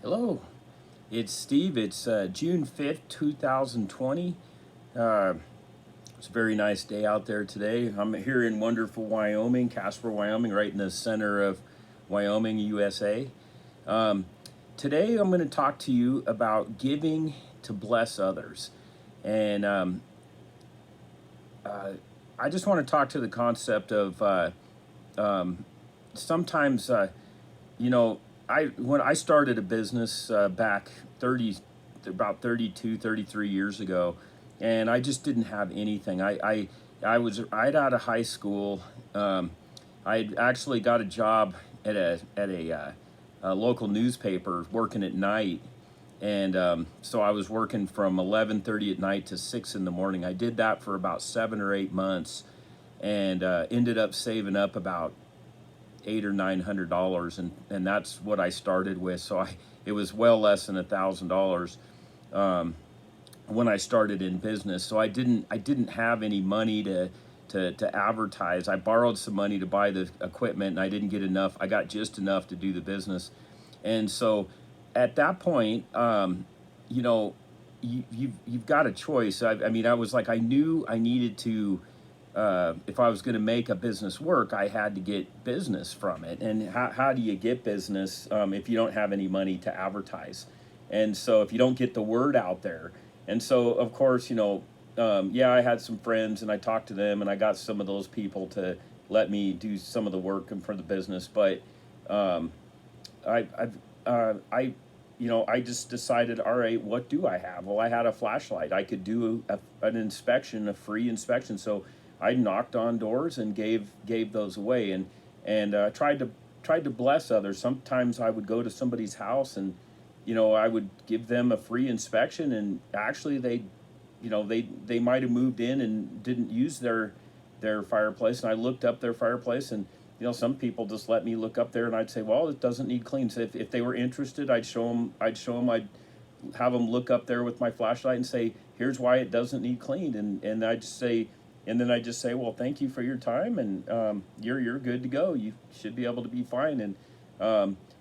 Hello, it's Steve. It's June 5th, 2020. Uh, it's a very nice day out there today. I'm here in wonderful Wyoming, Casper, Wyoming, right in the center of Wyoming, USA. Um, Today, I'm going to talk to you about giving to bless others. And uh, I just want to talk to the concept of um, sometimes. You know, when I started a business back 30 about 32, 33 years ago, and I just didn't have anything. I was right out of high school. I actually got a job at a local newspaper working at night, and so I was working from 11:30 at night to 6 in the morning. I did that for about 7 or 8 months, and ended up saving up about $800 or $900, and that's what I started with. So it was well less than $1,000 when I started in business. So I didn't have any money to advertise. I borrowed some money to buy the equipment, and I didn't get enough. I got just enough to do the business, and so at that point, you know, you've got a choice. I mean, I was like, I knew I needed to, if I was going to make a business work, I had to get business from it. And how do you get business if you don't have any money to advertise? And so if you don't get the word out there, and so of course, yeah, I had some friends and I talked to them and I got some of those people to let me do some of the work and for the business. But um, I I just decided, all right, what do I have? Well, I had a flashlight. I could do an inspection, a free inspection. So I knocked on doors and gave those away, and tried to bless others. Sometimes I would go to somebody's house, and I would give them a free inspection, and actually they might have moved in and didn't use their fireplace, and I looked up their fireplace, and some people just let me look up there, and I'd say, well, it doesn't need clean. So if they were interested, I'd have them look up there with my flashlight and say, here's why it doesn't need cleaned, and then I just say, well, thank you for your time, and you're good to go. You should be able to be fine. And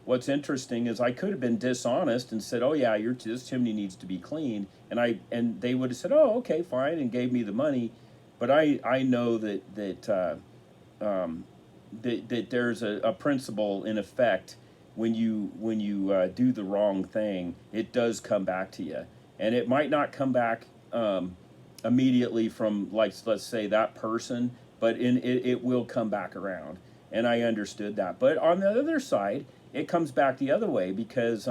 what's interesting is I could have been dishonest and said, oh yeah, this chimney needs to be cleaned, and they would have said, oh, okay, fine, and gave me the money. But I know that there's a principle in effect. When you do the wrong thing, it does come back to you, and it might not come back immediately from, like, let's say, that person, but it will come back around. And I understood that. But on the other side, it comes back the other way, because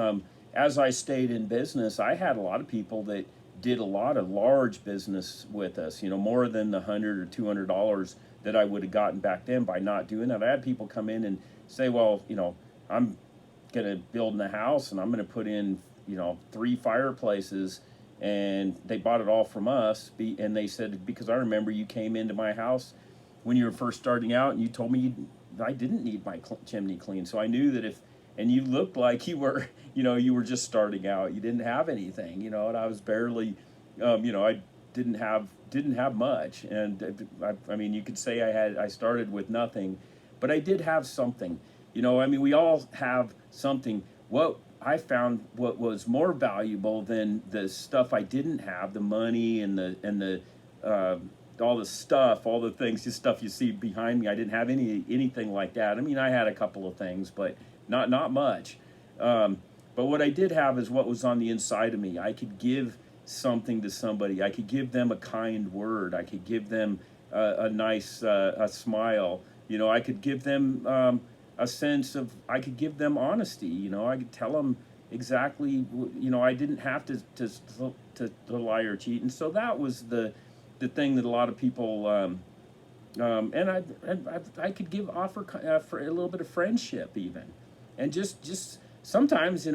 as I stayed in business, I had a lot of people that did a lot of large business with us, more than the $100 or $200 that I would have gotten back then by not doing that. I had people come in and say, well, I'm going to build in a house, and I'm going to put in, 3 fireplaces, and they bought it all from us. And they said, because I remember you came into my house when you were first starting out, and you told me I didn't need my chimney cleaned. So I knew that and you looked like you were, you were just starting out. You didn't have anything, and I was barely, I didn't have much. And I mean, you could say I started with nothing, but I did have something. I mean, we all have something. What I found, what was more valuable than the stuff I didn't have, the money and the uh, all the stuff, all the things, just stuff you see behind me. I didn't have anything like that. I mean, I had a couple of things, but not much. Um, but what I did have is what was on the inside of me. I could give something to somebody. I could give them a kind word. I could give them a nice a smile. I could give them a sense of. I could give them honesty. I could tell them exactly. I didn't have to lie or cheat, and so that was the thing that a lot of people. And I could offer for a little bit of friendship even, and just sometimes,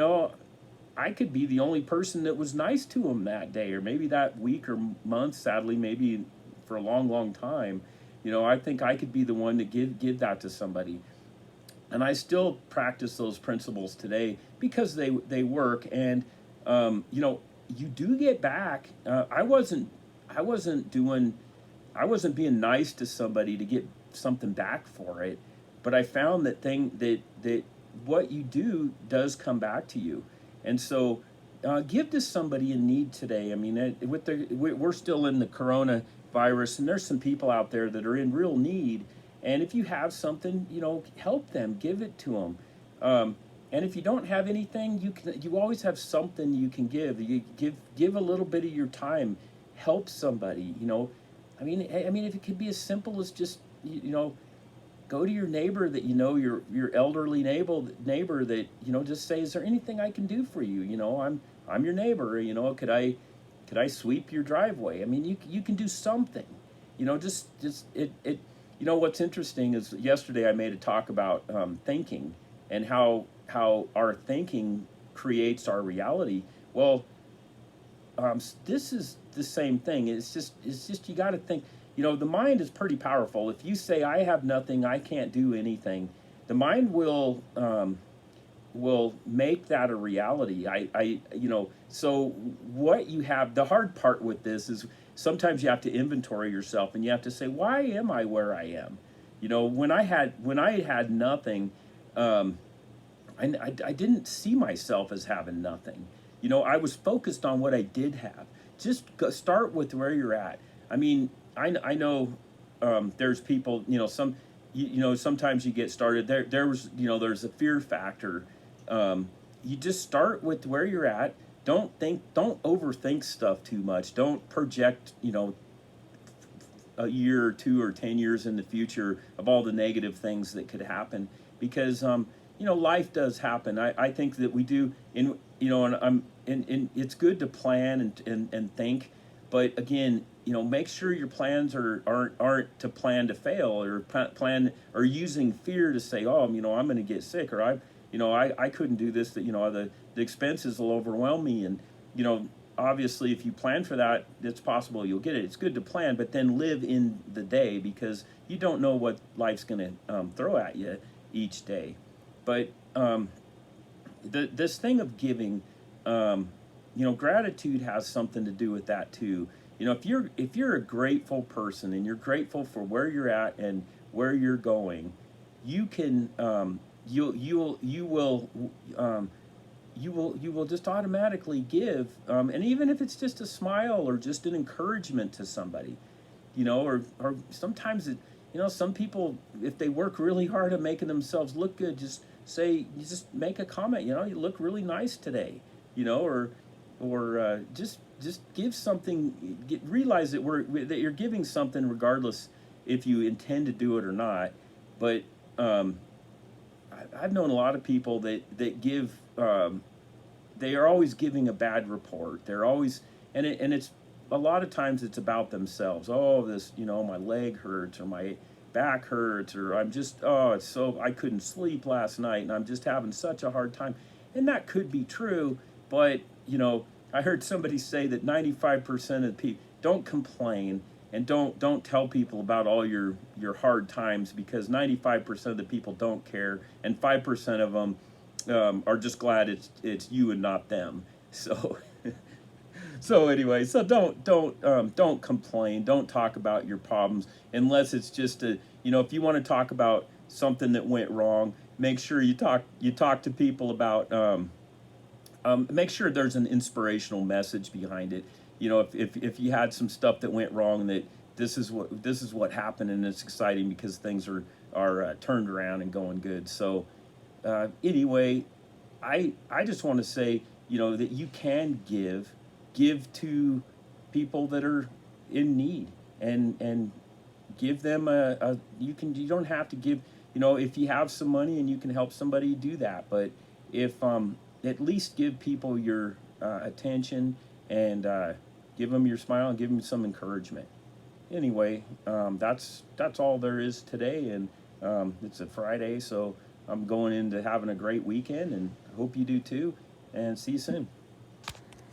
I could be the only person that was nice to him that day, or maybe that week or month. Sadly, maybe for a long time, I think I could be the one to give that to somebody, and I still practice those principles today because they work. And you do get back. I wasn't being nice to somebody to get something back for it, but I found that what you do does come back to you. And so give to somebody in need today. I mean, we're still in the coronavirus, and there's some people out there that are in real need. And if you have something, help them, give it to them. And if you don't have anything, you always have something you can give. You give a little bit of your time, help somebody. I mean, if it could be as simple as just go to your neighbor that your elderly neighbor that just say, is there anything I can do for you? I'm your neighbor. Could I sweep your driveway? I mean, you can do something. Just it. What's interesting is yesterday I made a talk about thinking and how our thinking creates our reality. Well, this is the same thing. It's just you got to think. The mind is pretty powerful. If you say I have nothing, I can't do anything, the mind will make that a reality. So what you have, the hard part with this is sometimes you have to inventory yourself and you have to say, why am I where I am? When I had nothing, I didn't see myself as having nothing. I was focused on what I did have. Just start with where you're at. I mean, I know there's people, sometimes you get started there's a fear factor. You just start with where you're at. Don't overthink stuff too much. Don't project, a year or two or 10 years in the future of all the negative things that could happen, because life does happen. I think that we do and it's good to plan and think, but again, make sure your plans aren't to plan to fail, or plan or using fear to say, oh, I'm going to get sick, or I couldn't do this, that the expenses will overwhelm me. And obviously if you plan for that, it's possible you'll get it. It's good to plan, but then live in the day, because you don't know what life's going to throw at you each day. But this thing of giving, gratitude has something to do with that too. If you're a grateful person and you're grateful for where you're at and where you're going, you can you will just automatically give, and even if it's just a smile or just an encouragement to somebody, or sometimes some people, if they work really hard at making themselves look good, just make a comment, you look really nice today, or just give something. Realize that you're giving something, regardless if you intend to do it or not. But I've known a lot of people that give. They are always giving a bad report. They're always, and it's a lot of times it's about themselves. Oh, this, my leg hurts, or my back hurts, or I couldn't sleep last night and I'm just having such a hard time. And that could be true, but I heard somebody say that 95% of people don't complain, and don't tell people about all your hard times, because 95% of the people don't care, and 5% of them are just glad it's you and not them. So anyway, so don't complain. Don't talk about your problems unless it's just if you want to talk about something that went wrong, make sure you talk to people about. Make sure there's an inspirational message behind it. If you had some stuff that went wrong, that this is what happened, and it's exciting because things are turned around and going good. So anyway, I just want to say that you can give to people that are in need, and give them you don't have to give, if you have some money and you can help somebody, do that. But if at least give people your attention, and give them your smile and give them some encouragement. Anyway, that's all there is today, and it's a Friday, so I'm going into having a great weekend, and I hope you do too, and see you soon.